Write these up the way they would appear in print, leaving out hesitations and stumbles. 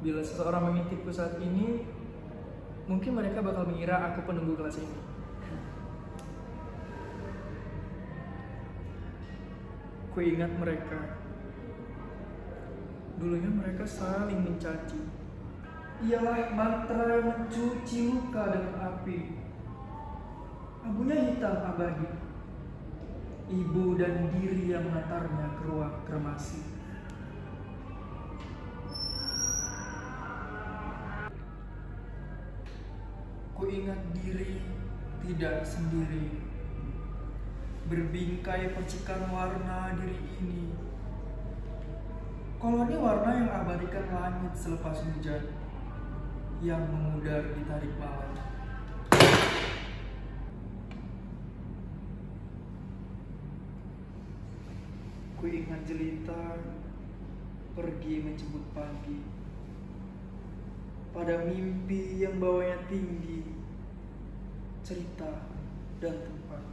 Bila seseorang mengintipku saat ini, mungkin mereka bakal mengira aku penunggu kelas ini. Ku ingat mereka. Dulunya mereka saling mencaci. Ialah mantra yang mencuci luka dengan api. Abunya hitam abadi. Ibu dan diri yang mengantarnya ke ruang kremasi. Ku ingat diri tidak sendiri. Berbingkai percikan warna diri ini. Koloni warna yang abadikan langit selepas hujan, yang memudar di tarik malam. Ku ingat jelita pergi menjemput pagi, pada mimpi yang bawanya tinggi, cerita dan tempat,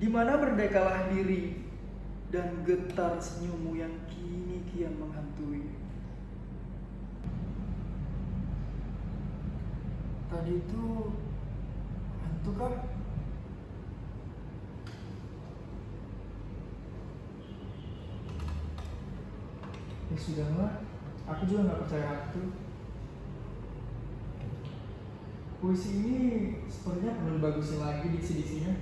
di mana merdekalah diri dan getar senyummu yang kini kian menghantui. Tadi itu hantu kah? Ya sudahlah, aku juga nggak percaya hantu. Puisi ini sepertinya perlu dibagusin lagi diksi-diksinya.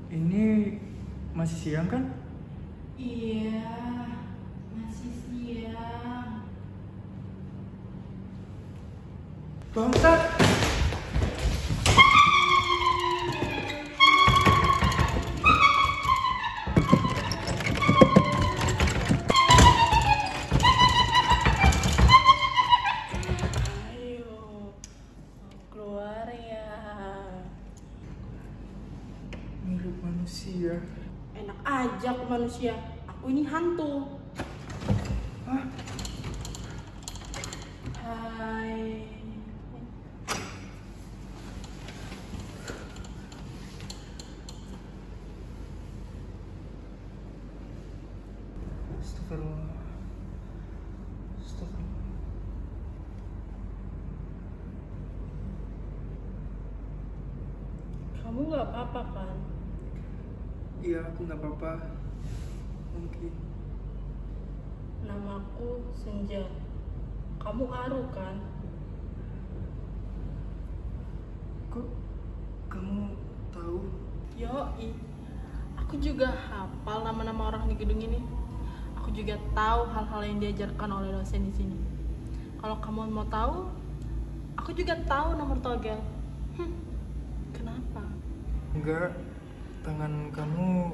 Ini masih siang kan? Iya, masih siang. Bangsat! Ayo, keluar ya. Mirip manusia. Enak aja ke manusia. Aku ini hantu. Hah? Hai. Astagfirullah. Astagfirullah. Kamu nggak apa-apa kan? Iya, aku nggak apa-apa. Mungkin. Namaku Senja. Kamu Aru kan? Kok kamu tahu? Yoi. Aku juga hafal nama-nama orang di gedung ini. Aku juga tahu hal-hal yang diajarkan oleh dosen di sini. Kalau kamu mau tahu, aku juga tahu nomor togel. Kenapa? Enggak, tangan kamu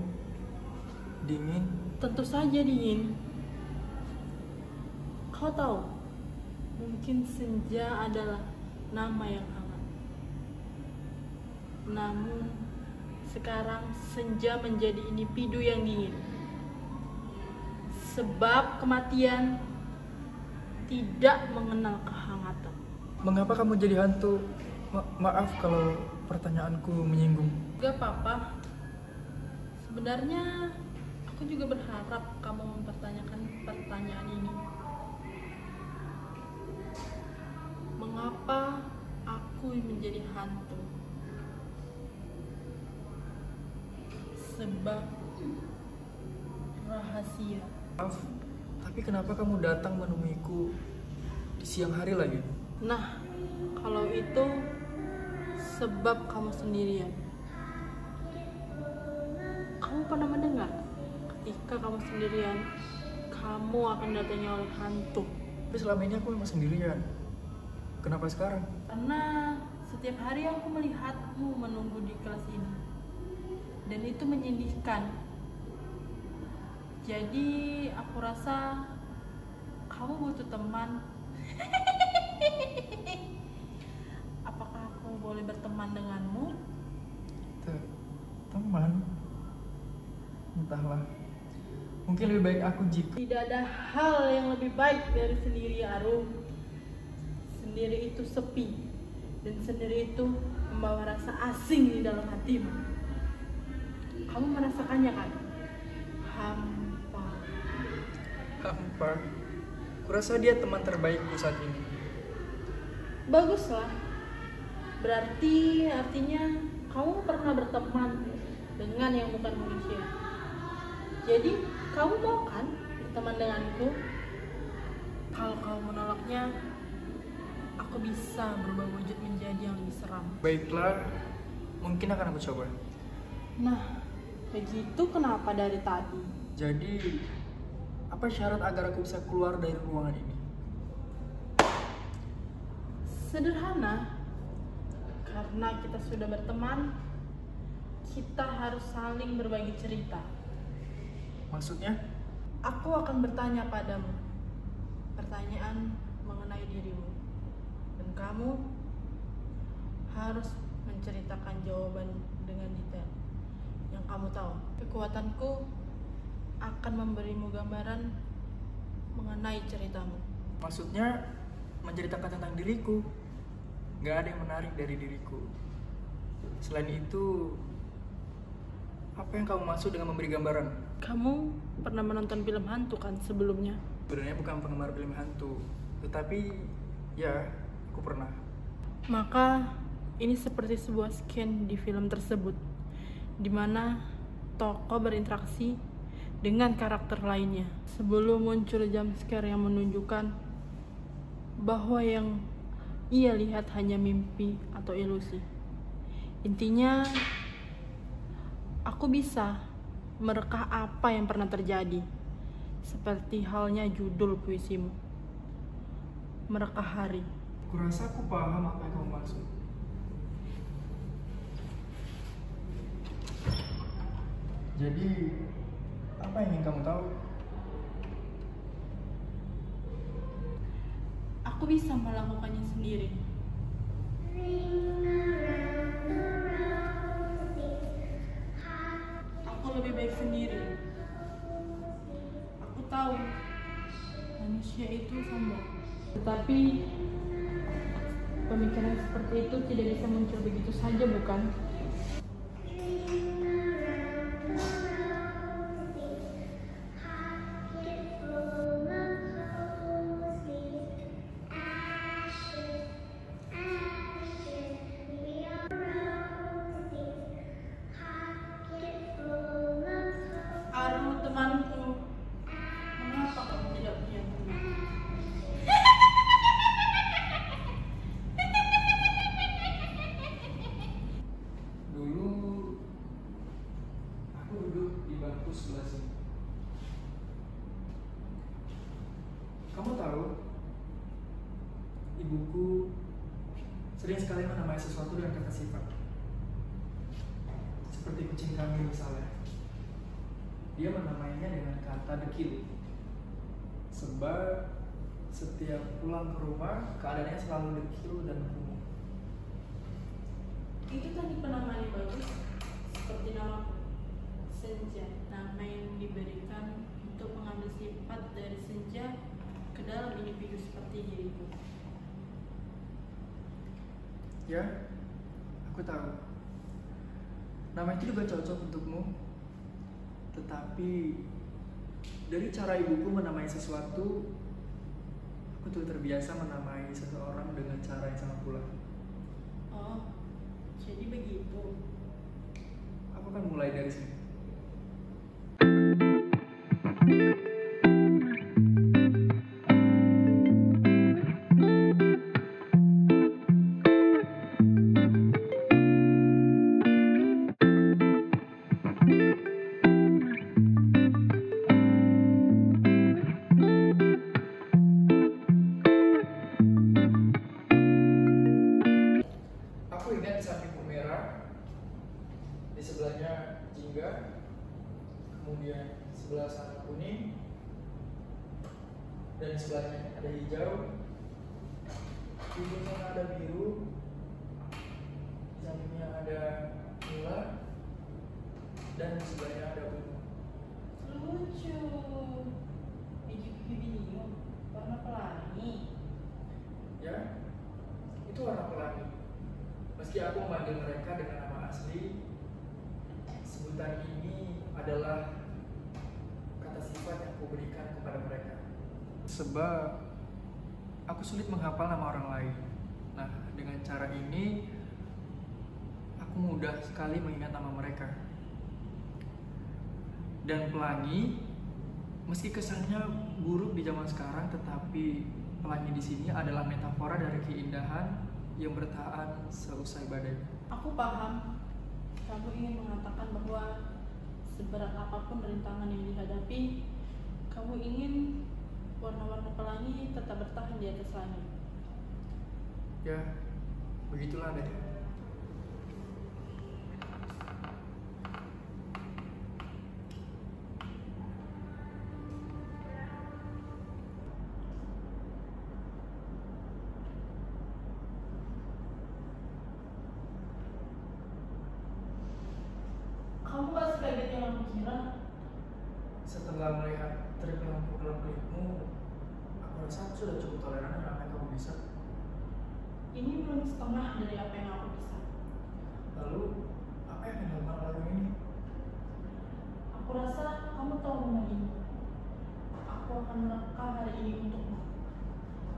dingin. Tentu saja dingin. Kau tahu, mungkin senja adalah nama yang hangat. Namun, sekarang senja menjadi individu yang dingin. Sebab kematian tidak mengenal kehangatan. Mengapa kamu jadi hantu? Maaf kalau pertanyaanku menyinggung. Gak apa-apa. Sebenarnya aku juga berharap kamu mempertanyakan pertanyaan ini. Mengapa aku menjadi hantu? Sebab rahasia. Maaf, tapi kenapa kamu datang menemuiku di siang hari lagi? Nah, kalau itu sebab kamu sendirian. Kamu pernah mendengar ketika kamu sendirian, kamu akan datangi oleh hantu? Tapi selama ini aku memang sendirian. Kenapa sekarang? Karena setiap hari aku melihatmu menunggu di kelas ini. Dan itu menyedihkan. Jadi aku rasa kamu butuh teman. Apakah aku boleh berteman denganmu? Teman? Entahlah. Mungkin lebih baik aku jika... Tidak ada hal yang lebih baik dari sendiri, Arum. Sendiri itu sepi. Dan sendiri itu membawa rasa asing di dalam hatimu. Kamu merasakannya kan? Hampa. Hampa. Kurasa dia teman terbaikku saat ini. Baguslah. Berarti artinya kamu pernah berteman dengan yang bukan manusia. Jadi kamu mau kan berteman denganku? Kalau kamu menolaknya, aku bisa berubah wujud menjadi yang lebih seram. Baiklah, mungkin akan aku coba. Nah, begitu kenapa dari tadi? Jadi, apa syarat agar aku bisa keluar dari ruangan ini? Sederhana, karena kita sudah berteman, kita harus saling berbagi cerita. Maksudnya? Aku akan bertanya padamu pertanyaan mengenai dirimu, dan kamu harus menceritakan jawaban dengan detail yang kamu tahu. Kekuatanku akan memberimu gambaran mengenai ceritamu. Maksudnya menceritakan tentang diriku. Gak ada yang menarik dari diriku. Selain itu, apa yang kamu maksud dengan memberi gambaran? Kamu pernah menonton film hantu kan sebelumnya? Sebenarnya bukan penggemar film hantu, tetapi ya, aku pernah. Maka ini seperti sebuah scan di film tersebut, di mana tokoh berinteraksi dengan karakter lainnya sebelum muncul jump scare yang menunjukkan bahwa yang ia lihat hanya mimpi atau ilusi. Intinya, aku bisa merekah apa yang pernah terjadi, seperti halnya judul puisimu, Merekah Hari. Kurasa aku paham apa yang kamu maksud. Jadi, apa yang ingin kamu tahu? Aku bisa melakukannya sendiri. Aku lebih baik sendiri. Aku tahu manusia itu sombong, tetapi pemikiran seperti itu tidak bisa muncul begitu saja, bukan? Aru temanku, mengapa kamu tidak punya teman? Dulu, aku duduk di bangku sebelah sini. Kamu tahu, ibuku sering sekali menamai sesuatu dengan kata sifat. Seperti kucing kami misalnya. Dia menamainya dengan kata dekil. Sebab setiap pulang ke rumah, keadaannya selalu dekil dan kumuh. Itu tadi penamaan yang bagus, seperti nama senja, nama yang diberikan untuk mengambil sifat dari senja ke dalam individu seperti diriku. Ya, aku tahu. Nama itu juga cocok untukmu. Tetapi dari cara ibuku menamai sesuatu, aku tuh terbiasa menamai seseorang dengan cara yang sama pula. Oh, jadi begitu. Aku akan mulai dari sini. Aku ingat di sampingku merah, di sebelahnya jingga, kemudian sebelah sana kuning, dan di sebelahnya ada hijau, di ujung sana ada biru, di sampingnya ada nila, dan di sebelahnya ada ungu. Lucu. Biji biru, warna pelangi. Ya, itu warna pelangi. Meski aku memanggil mereka dengan nama asli, sebutan ini adalah sebab aku sulit menghafal nama orang lain. Nah, dengan cara ini aku mudah sekali mengingat nama mereka. Dan pelangi, meski kesannya buruk di zaman sekarang, tetapi pelangi di sini adalah metafora dari keindahan yang bertahan seusai badai. Aku paham. Kamu ingin mengatakan bahwa seberat apapun rintangan yang dihadapi, kamu ingin warna-warna pelangi tetap bertahan di atas langit. Ya, begitulah deh. Kamu gak sekaget yang aku kira. Setelah melihat trik lampu kelap-kelipmu, aku rasa aku sudah cukup toleran dengan apa yang kamu bisa. Ini belum setengah dari apa yang aku bisa. Lalu, apa yang akan dilakukan oleh orang ini? Aku rasa kamu tahu rumah ini. Aku akan merekam hari ini untukmu.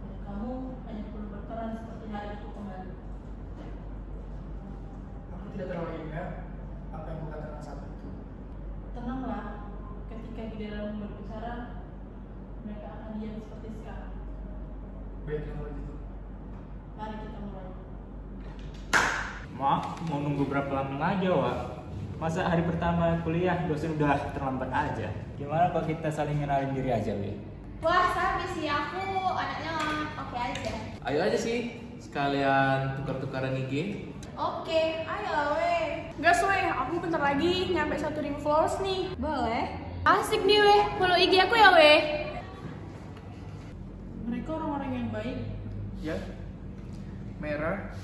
Dan kamu hanya perlu berperan seperti hari itu kembali. Aku tidak terlalu ingat apa yang kukatakan saat itu. Tenanglah, ketika giliranmu berbicara, mereka akan diam seperti sekarang. Baiklah kalau gitu. Mari kita mulai. Maaf, mau nunggu berapa lama aja, Wak? Masa hari pertama kuliah dosen udah terlambat aja? Gimana kalau kita saling kenalin diri aja, Wi? Wah, sabi sih aku anaknya oke aja. Ayo aja sih, sekalian tukar-tukaran IG. Oke, ayo weh. Gas weh, aku bentar lagi nyampe 1.000 followers nih. Boleh. Asik nih weh, follow IG aku ya weh. Mereka orang-orang yang baik. Ya, Merah,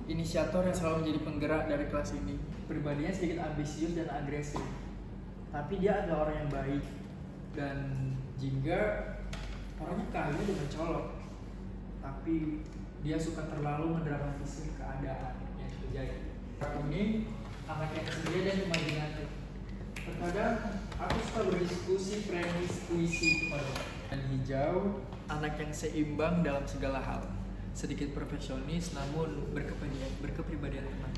inisiator yang selalu menjadi penggerak dari kelas ini. Pribadinya sedikit ambisius dan agresif, tapi dia adalah orang yang baik. Dan Jingga orangnya kaya dan mencolok, tapi dia suka terlalu mendramatisir keadaan yang terjadi. Aku ini anak yang ceria dan imajinatif. Terkadang aku suka berdiskusi premis puisi kepada. Dan Hijau, anak yang seimbang dalam segala hal, sedikit perfeksionis namun berkepribadian tenang.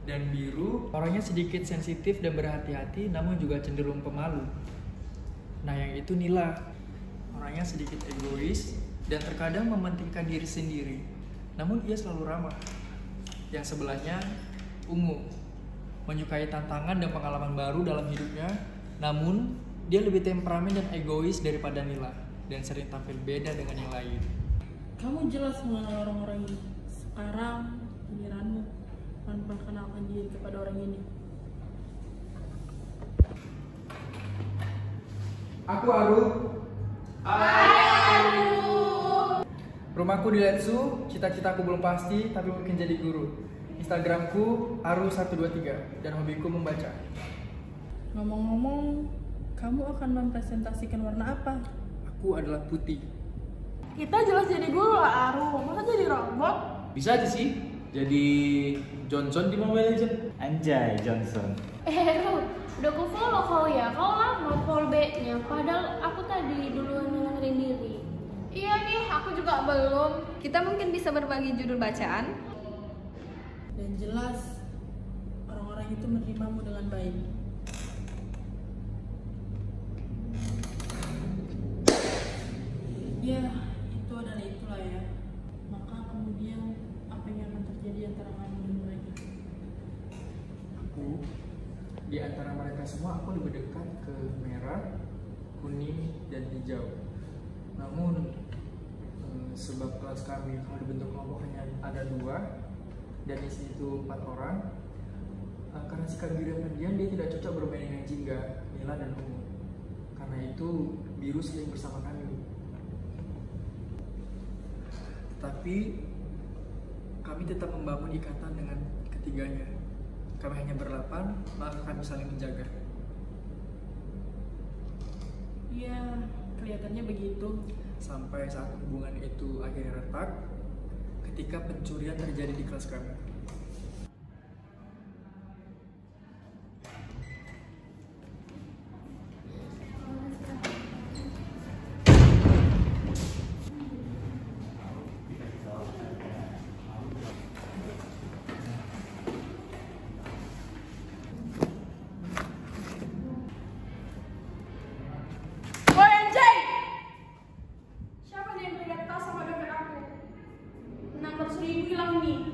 Dan Biru, orangnya sedikit sensitif dan berhati-hati namun juga cenderung pemalu. Nah, yang itu Nila, orangnya sedikit egois dan terkadang mementingkan diri sendiri, namun ia selalu ramah. Yang sebelahnya Ungu, menyukai tantangan dan pengalaman baru dalam hidupnya, namun dia lebih temperamen dan egois daripada Nila dan sering tampil beda dengan yang lain. Kamu jelas mengenal orang-orang ini. Sekarang giliranmu memperkenalkan diri kepada orang ini. Aku Aru. Rumahku di Letsu, cita-citaku belum pasti tapi mungkin jadi guru. Instagramku Aru123 dan hobiku membaca. Ngomong-ngomong, kamu akan mempresentasikan warna apa? Aku adalah putih. Kita jelas jadi guru lah, Aru. Masa jadi robot? Bisa aja sih, jadi Johnson di Mobile Legends. Anjay, Johnson. Ru, udah aku follow kau ya. Kau lama follow backnya. Padahal aku tadi duluan ngedengerin diri. Iya nih, aku juga belum. Kita mungkin bisa berbagi judul bacaan. Dan jelas orang-orang itu menerimamu dengan baik. Ya, itu adalah itulah ya. Maka kemudian apa yang akan terjadi antara kamu dan mereka? Aku di antara mereka semua aku lebih dekat ke merah, kuning, dan hijau. Namun sebab kelas kami kalau dibentuk kelompok hanya ada 2 dan isi itu 4 orang, karena sikap Biru dan pendiam dia tidak cocok bermain dengan Jingga, Nila, dan Ungu. Karena itu Biru sering bersama kami. Tapi kami tetap membangun ikatan dengan ketiganya. Kami hanya berlapan, maka kami saling menjaga. Ya, kelihatannya begitu. Sampai saat hubungan itu akhirnya retak, ketika pencurian terjadi di kelas kami.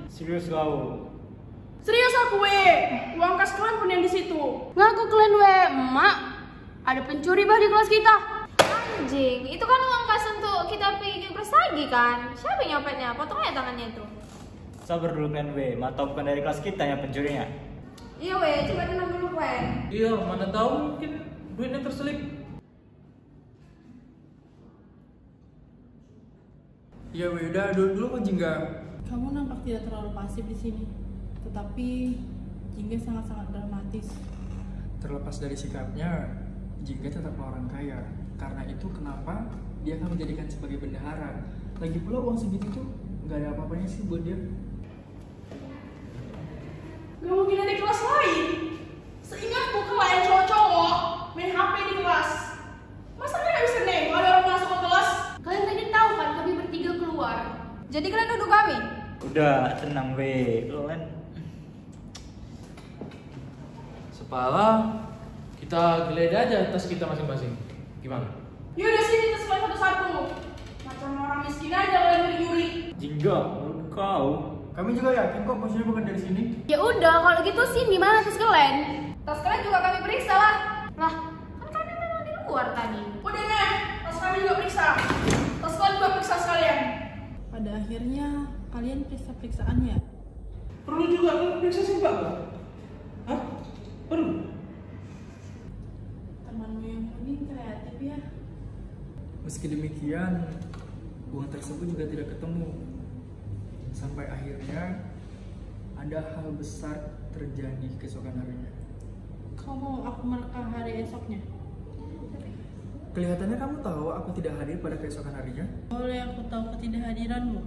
Serius kau? Serius aku uang kas kalian pun yang di situ. Ngaku kalian emak. Ada pencuri bah di kelas kita. Anjing, itu kan uang kas untuk kita pergi bersagi kan? Siapa yang nyopetnya? Potong aja tangannya itu. Sabar dulu kalian mata bukan dari kelas kita yang pencurinya. Iya coba tenang dulu Iya, mana tahu mungkin duitnya terselip. Ya udah dulu kok Jingga. Kamu nampak tidak terlalu pasif di sini, tetapi Jingga sangat-sangat dramatis. Terlepas dari sikapnya, Jingga tetaplah orang kaya. Karena itu kenapa dia akan menjadikan sebagai bendahara. Lagi pula uang segitu tuh nggak ada apa-apanya sih buat dia. Gak mungkin ada di kelas lain. Seingatku kalian cowok-cowok main HP di kelas. Masa kalian bisa nengok ada orang masuk ke kelas? Kalian tadi tahu kan kami bertiga keluar. Jadi kalian nuduh kami? Udah tenang kalian. Sepala, kita geledah aja tas kita masing-masing. Gimana? Yaudah sini tes kalian satu-satu. Macam orang miskin aja kalian nyuri-nyuri. Jingga, menurut kau? Kami juga yakin kok posisinya bukan dari sini. Ya udah, kalau gitu sini mana tas kalian? Tas kalian juga kami periksa lah. Lah, kan kami memang di luar tadi. Udah nih, tas kami juga periksa. Tas kalian juga periksa sekalian. Pada akhirnya kalian periksa-periksaannya. Perlu juga kan periksa sumpah kan? Hah? Perlu? Temanmu yang kuning kreatif ya. Meski demikian, uang tersebut juga tidak ketemu. Sampai akhirnya ada hal besar terjadi keesokan harinya. Kau mau aku merekam hari esoknya? Kelihatannya kamu tahu aku tidak hadir pada keesokan harinya. Boleh aku tahu ketidakhadiranmu?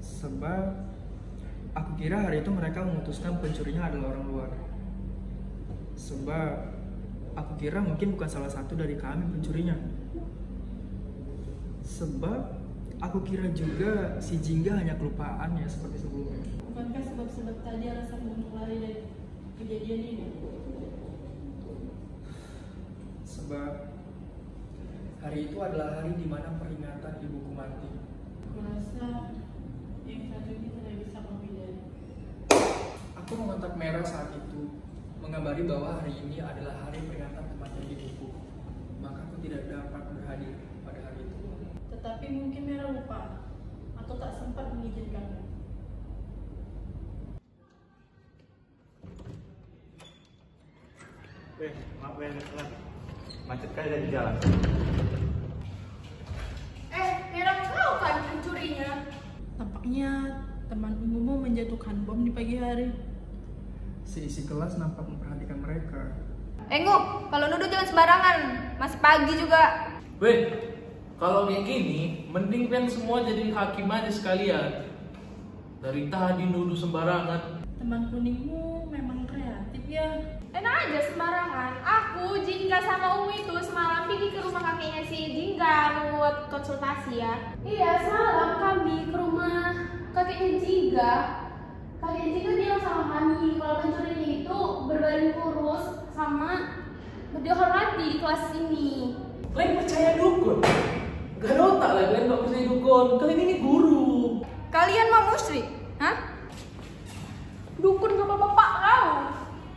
Sebab aku kira hari itu mereka memutuskan pencurinya adalah orang luar. Sebab aku kira mungkin bukan salah satu dari kami pencurinya. Sebab aku kira juga si Jingga hanya kelupaan ya seperti sebelumnya. Bukankah sebab-sebab tadi alasan untuk lari dari kejadian ini? Sebab hari itu adalah hari di mana peringatan ibuku mati. Aku rasa yang satu ini tidak bisa kau hindari. Aku mengontak Merah saat itu, mengabari bahwa hari ini adalah hari peringatan kematian ibuku. Maka aku tidak dapat berhadir pada hari itu. Tetapi mungkin Merah lupa atau tak sempat mengizinkanmu. Maaf telat. Macet kali dari jalan. Merah tahu kan pencurinya? Tampaknya teman umummu menjatuhkan bom di pagi hari. Si isi kelas nampak memperhatikan mereka. Enggo, kalau nuduh jangan sembarangan. Masih pagi juga. Weh, kalau kayak gini, mending kan semua jadi hakim aja sekalian. Dari tadi nuduh sembarangan. Teman kuningmu memang kreatif ya. Enak aja sembarangan. Aku, Jingga sama Umi itu semalam pergi ke rumah kakeknya si Jingga buat konsultasi ya. Iya, semalam kami ke rumah kakeknya Jingga. Kakeknya Jingga bilang sama kami kalau pencurinya itu berbadan kurus sama dihormati di kelas ini. Kalian percaya dukun? Gak ada otak lah, kalian gak percaya dukun. Kalian ini guru. Kalian mau musyrik? Hah? Dukun sama bapak kau.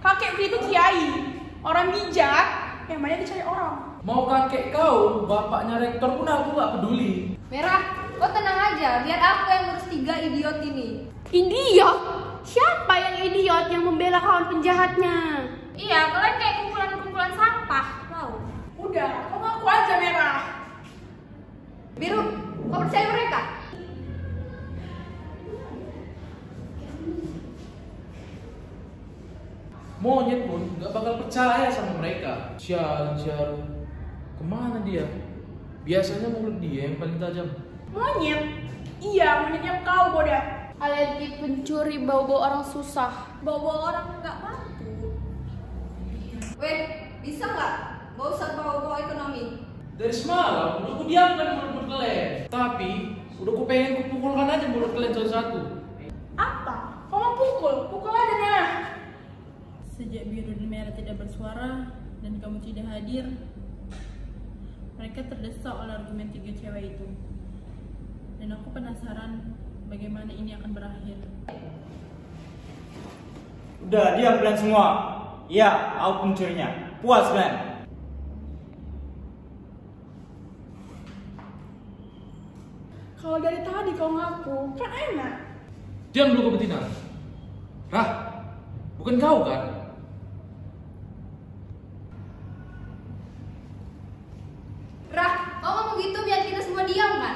Kakek itu kiai, orang bijak yang banyak dicari orang. Mau kakek kau, bapaknya rektor pun aku gak peduli. Merah, kau tenang aja, biar aku yang ngurus 3 idiot ini. Idiot? Siapa yang idiot yang membela kawan penjahatnya? Iya, kalian kayak kumpulan-kumpulan sampah, tahu? Udah, kau ngaku aja Merah. Biru, kau percaya mereka? Monyet pun gak bakal percaya sama mereka. Sialan. Kemana dia? Biasanya mulut dia yang paling tajam. Monyet? Iya, monyetnya kau bodoh. Alergi pencuri bau-bau orang susah. Bau-bau orang nggak mampu. Weh, bisa nggak? Gak usah bau-bau ekonomi. Dari semalam udah ku diamkan mulut kalian. Tapi udah ku pengen ku pukulkan aja mulut kalian satu-satu. Apa? Kau mau pukul? Pukul aja Merah. Sejak Biru dan Merah tidak bersuara dan kamu tidak hadir, mereka terdesak oleh argumen 3 cewek itu. Dan aku penasaran bagaimana ini akan berakhir. Udah, diam kalian semua. Iya, aku pencurinya. Puas kalian? Kalau dari tadi kau ngaku, kan enak. Diam dulu kau betina. Rah, bukan kau kan? Rah, kau ngomong gitu biar kita semua diam kan?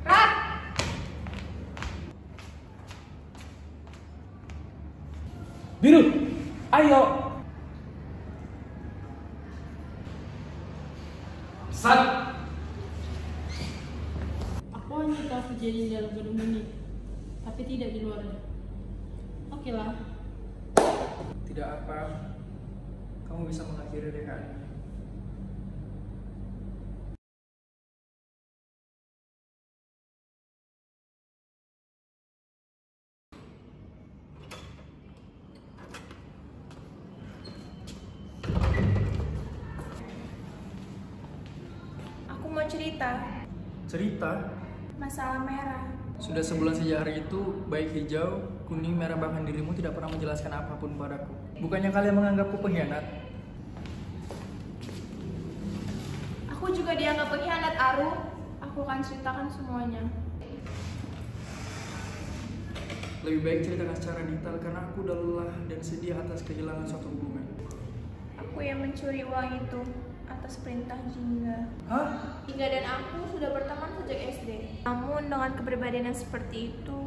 Rah, Biru, ayo. Sat. Aku hanya tahu kejadian di dalam gedung ini, tapi tidak di luarnya. Oke lah. Tidak apa, kamu bisa mengakhiri DKN. aku mau cerita Cerita, masalah merah. sudah sebulan sejak hari itu, baik hijau, kuning, merah bahkan dirimu tidak pernah menjelaskan apapun padaku. Bukannya kalian menganggapku pengkhianat? Aku juga dianggap pengkhianat, Aru. Aku akan ceritakan semuanya. Lebih baik ceritakan secara detail karena aku udah lelah dan sedih atas kehilangan suatu hubungan. Aku yang mencuri uang itu atas perintah Jingga. Hah? Jingga dan aku sudah berteman sejak SD. Namun dengan kepribadian yang seperti itu,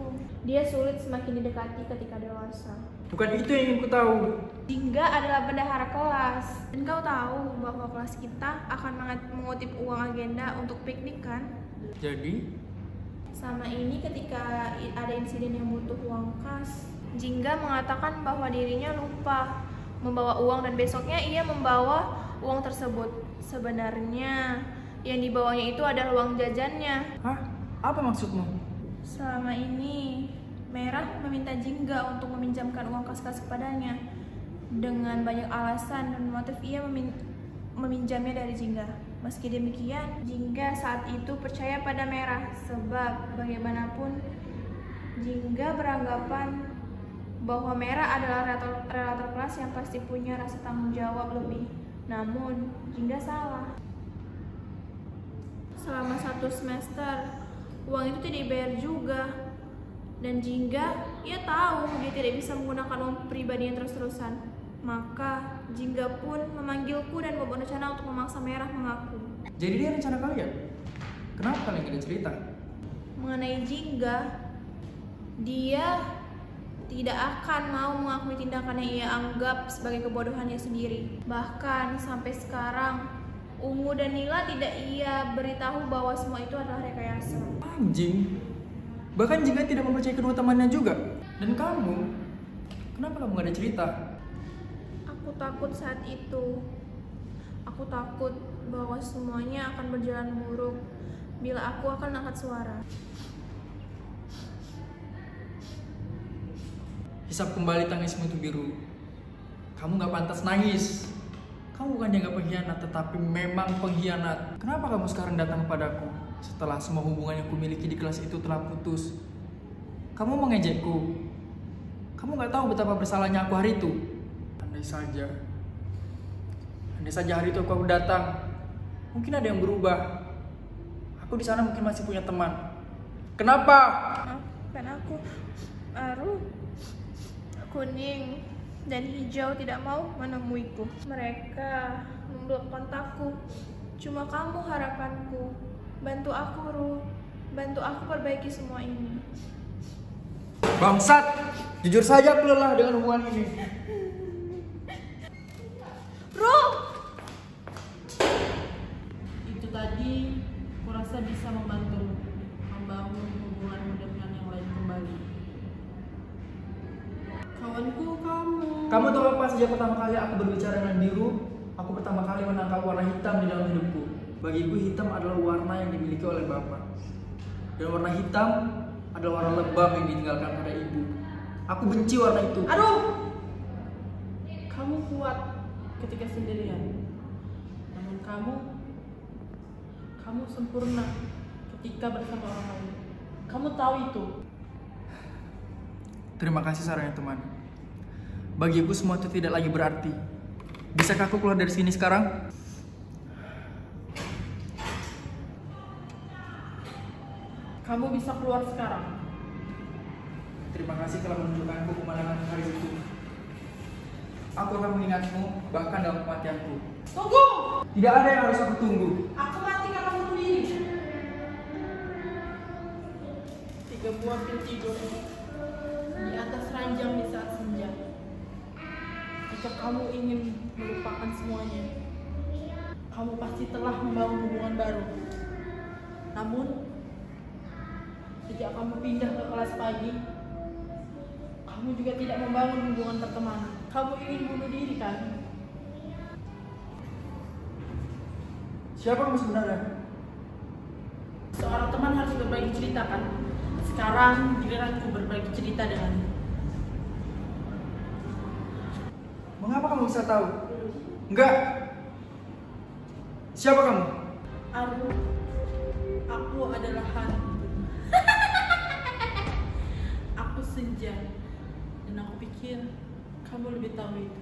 dia sulit semakin didekati ketika dewasa. Bukan itu yang ingin ku tahu. Jingga adalah bendahara kelas. Dan kau tahu bahwa kelas kita akan mengutip uang agenda untuk piknik kan? Jadi, Sama ini ketika ada insiden yang butuh uang kas, Jingga mengatakan bahwa dirinya lupa membawa uang dan besoknya ia membawa uang tersebut. Sebenarnya yang dibawanya itu adalah uang jajannya. hah? Apa maksudmu? Selama ini Merah meminta Jingga untuk meminjamkan uang kas-kas kepadanya. Dengan banyak alasan dan motif ia meminjamnya dari Jingga. Meski demikian, Jingga saat itu percaya pada Merah sebab bagaimanapun Jingga beranggapan bahwa Merah adalah relator kelas yang pasti punya rasa tanggung jawab lebih. Namun, Jingga salah. Selama 1 semester, uang itu tidak dibayar juga. Dan Jingga, ia tahu dia tidak bisa menggunakan uang pribadinya terus-terusan. Maka Jingga pun memanggilku dan membuat rencana untuk memaksa Merah mengaku. Jadi dia rencana kalian? Kenapa kalian tidak cerita? Mengenai Jingga, dia tidak akan mau mengakui tindakan yang ia anggap sebagai kebodohannya sendiri. Bahkan sampai sekarang, Ungu dan Nila tidak ia beritahu bahwa semua itu adalah rekayasa. Anjing. Bahkan Jingga tidak mempercayai kedua temannya juga. Dan kamu? Kenapa kamu gak ada cerita? Aku takut saat itu. Aku takut bahwa semuanya akan berjalan buruk bila aku akan angkat suara. Hisap kembali tangismu itu biru. Kamu gak pantas nangis. Kamu bukan yang gak pengkhianat, tetapi memang pengkhianat. Kenapa kamu sekarang datang kepadaku setelah semua hubungan yang kumiliki di kelas itu telah putus? Kamu mengejekku. Kamu gak tahu betapa bersalahnya aku hari itu. Andai saja hari itu aku datang, mungkin ada yang berubah. Aku di sana mungkin masih punya teman. Kenapa? Maafkan aku, Aru. Kuning dan hijau tidak mau menemuiku. Mereka memblok kontakku. Cuma kamu harapanku. Bantu aku, Ru. Bantu aku perbaiki semua ini. Bangsat! Jujur saja aku lelah dengan hubungan ini. Ru! Itu tadi kurasa bisa membantu membangun hubunganmu dengan yang lain kembali. Kawanku, kamu. Kamu tahu apa sejak pertama kali aku berbicara dengan biru, aku pertama kali menangkap warna hitam di dalam hidupku. Bagiku hitam adalah warna yang dimiliki oleh bapak. Dan warna hitam adalah warna lebam yang ditinggalkan pada ibu. Aku benci warna itu. Aduh! Kamu kuat ketika sendirian. Namun kamu sempurna ketika bersama orang lain. Kamu tahu itu. Terima kasih sarannya teman. Bagiku semua itu tidak lagi berarti. Bisakah aku keluar dari sini sekarang? Kamu bisa keluar sekarang. Terima kasih telah menunjukkanku pemandangan hari itu. Aku akan mengingatmu bahkan dalam kematianku. Tunggu! Tidak ada yang harus aku tunggu. Aku mati karena bunuh diri. 3 buah pil tidur di atas ranjang di saat senja. Jika kamu ingin melupakan semuanya, kamu pasti telah membangun hubungan baru. Namun, sejak kamu pindah ke kelas pagi, kamu juga tidak membangun hubungan pertemanan. Kamu ingin bunuh diri kan? Siapa kamu sebenarnya? Seorang teman harus berbagi cerita kan? Sekarang giliranku berbagi cerita denganmu. Mengapa kamu bisa tahu? Enggak. Siapa kamu? Aku adalah hantu. Aku senja. Dan aku pikir kamu lebih tahu itu.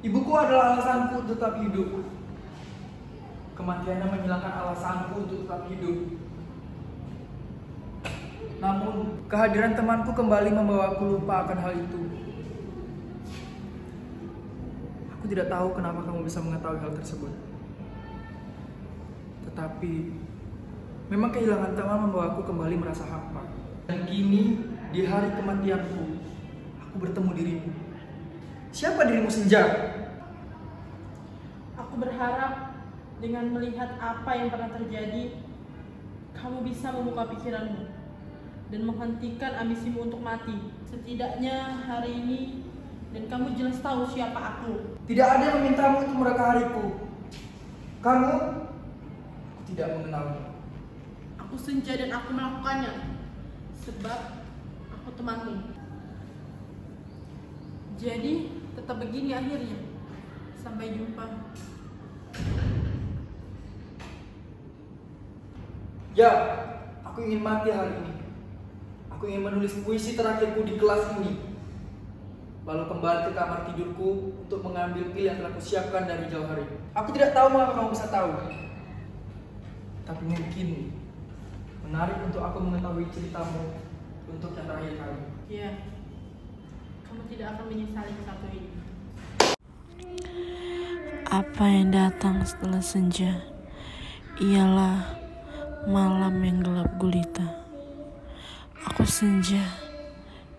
Ibuku adalah alasanku untuk tetap hidup. Kematiannya menghilangkan alasanku untuk tetap hidup. Namun, kehadiran temanku kembali membawaku lupa akan hal itu. Aku tidak tahu kenapa kamu bisa mengetahui hal tersebut. Tetapi, memang kehilangan teman membawaku kembali merasa hampa. Dan kini, di hari kematianku, aku bertemu dirimu. Siapa dirimu Senja? Aku berharap dengan melihat apa yang pernah terjadi, kamu bisa membuka pikiranmu dan menghentikan ambisimu untuk mati. Setidaknya hari ini, dan kamu jelas tahu siapa aku. Tidak ada yang memintamu untuk mereka hariku. Kamu tidak mengenalmu. Aku senja dan aku melakukannya sebab aku temanmu. Jadi tetap begini akhirnya. Sampai jumpa. Ya, aku ingin mati hari ini. Aku ingin menulis puisi terakhirku di kelas ini, lalu kembali ke kamar tidurku untuk mengambil pil yang telah kusiapkan dari jauh hari. Aku tidak tahu mengapa kamu bisa tahu, tapi mungkin menarik untuk aku mengetahui ceritamu untuk yang terakhir kali. Ya, kamu tidak akan menyesali satu ini. Apa yang datang setelah senja ialah malam yang gelap gulita. Aku senja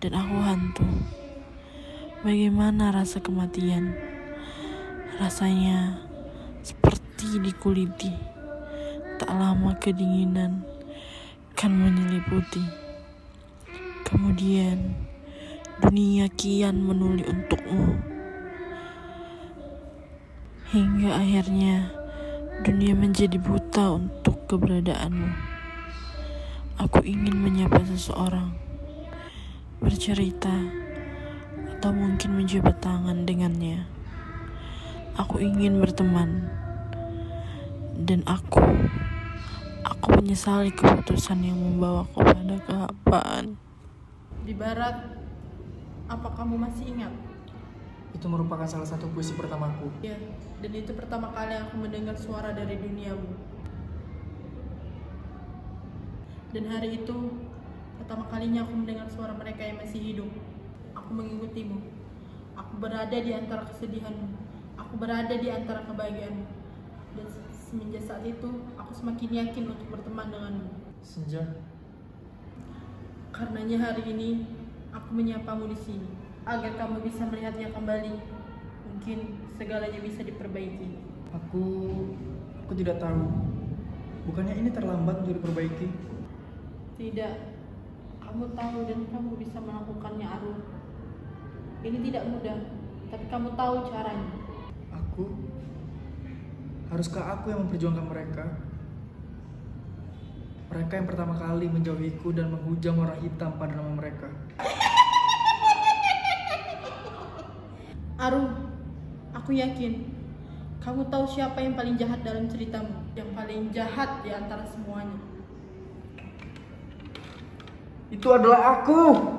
dan aku hantu. Bagaimana rasa kematian? Rasanya seperti dikuliti. Tak lama kedinginan kan menyeliputi. Kemudian dunia kian menuli untukmu. Hingga akhirnya dunia menjadi buta untuk keberadaanmu. Aku ingin menyapa seseorang, bercerita, atau mungkin menjabat tangan dengannya. Aku ingin berteman, dan aku menyesali keputusan yang membawaku pada kehampaan. Di barat, apa kamu masih ingat? Itu merupakan salah satu puisi pertamaku. Ya, dan itu pertama kali aku mendengar suara dari duniamu. Dan hari itu, pertama kalinya aku mendengar suara mereka yang masih hidup. Aku mengikutimu. Aku berada di antara kesedihanmu. Aku berada di antara kebahagiaanmu. Dan semenjak saat itu, aku semakin yakin untuk berteman denganmu. Senja, Karenanya hari ini, aku menyapamu di sini. Agar kamu bisa melihatnya kembali. Mungkin segalanya bisa diperbaiki. aku tidak tahu. Bukannya ini terlambat untuk diperbaiki? Tidak, kamu tahu dan kamu bisa melakukannya, Arul. Ini tidak mudah, tapi kamu tahu caranya. Haruskah aku yang memperjuangkan mereka? Mereka yang pertama kali menjauhiku dan menghujam warna hitam pada nama mereka. Arul, aku yakin Kamu tahu siapa yang paling jahat dalam ceritamu? Yang paling jahat di antara semuanya. Itu adalah aku.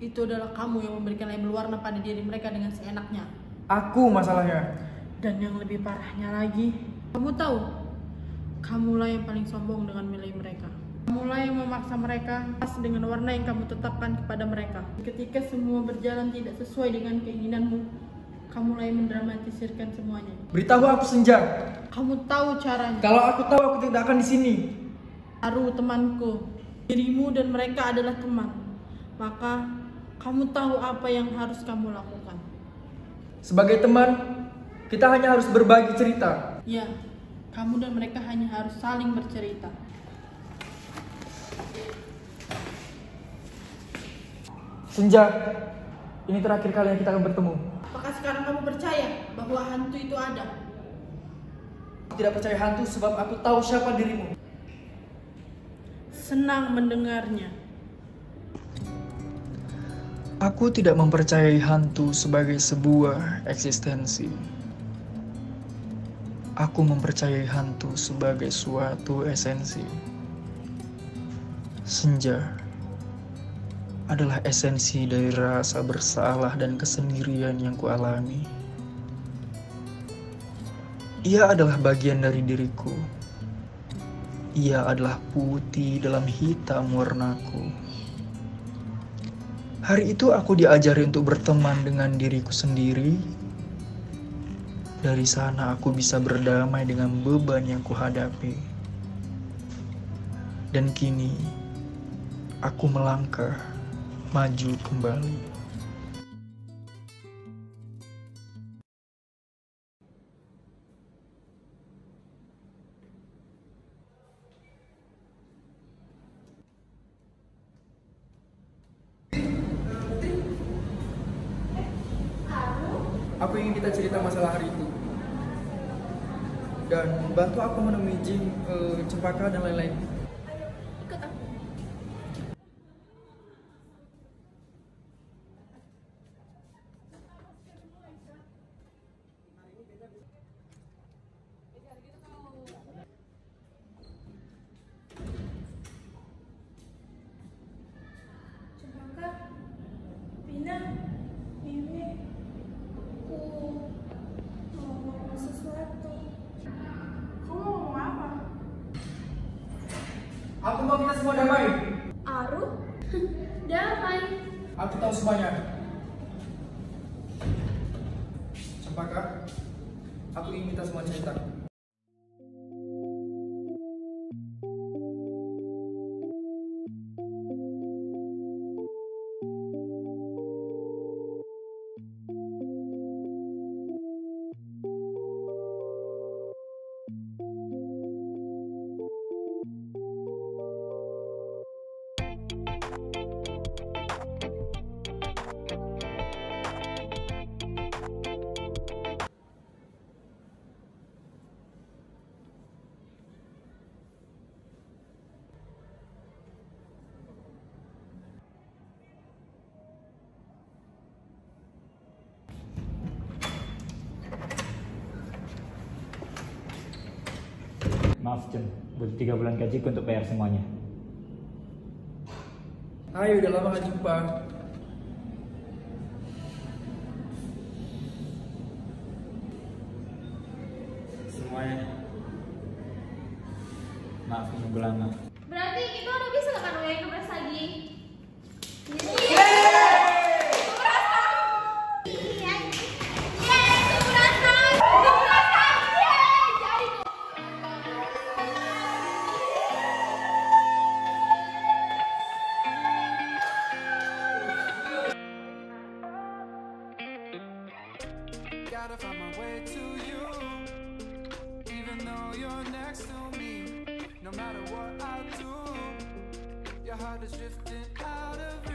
Itu adalah kamu yang memberikan label warna pada diri mereka dengan seenaknya. Aku masalahnya. Dan yang lebih parahnya lagi, kamu tahu, kamulah yang paling sombong dengan milih mereka. Kamulah yang memaksa mereka pas dengan warna yang kamu tetapkan kepada mereka. Ketika semua berjalan tidak sesuai dengan keinginanmu, kamulah yang mendramatisirkan semuanya. Beritahu aku, Senja. Kamu tahu caranya. Kalau aku tahu, aku tidak akan di sini. Aru, temanku, dirimu dan mereka adalah teman. Maka kamu tahu apa yang harus kamu lakukan. Sebagai teman, kita hanya harus berbagi cerita. Ya, kamu dan mereka hanya harus saling bercerita. Senja, ini terakhir kali yang kita akan bertemu. Apakah sekarang kamu percaya bahwa hantu itu ada? Aku tidak percaya hantu sebab aku tahu siapa dirimu. Senang mendengarnya. Aku tidak mempercayai hantu sebagai sebuah eksistensi. Aku mempercayai hantu sebagai suatu esensi. Senja adalah esensi dari rasa bersalah dan kesendirian yang kualami. Ia adalah bagian dari diriku. Ia adalah putih dalam hitam warnaku. Hari itu aku diajari untuk berteman dengan diriku sendiri. Dari sana aku bisa berdamai dengan beban yang kuhadapi. Dan kini aku melangkah maju kembali. Aku ingin kita cerita masalah hari itu. Dan bantu aku menemui Jing, Cempaka dan lain-lain. Ikut aku. Cempaka, Pina, Mimi, aku mau ngomong sesuatu. Kamu mau ngomong apa? Aku mau kita semua damai. Aru? Damai. Aku tahu semuanya. Cempaka, aku ingin kita semua cerita. Maaf Cun, butuh 3 bulan gajiku untuk bayar semuanya. Ayo, udah lama gak jumpa. Semuanya. Maaf menunggu lama. Berarti itu udah bisa kan yang kepres lagi? Gotta find my way to you, even though you're next to me. No matter what I do, your heart is drifting out of reach.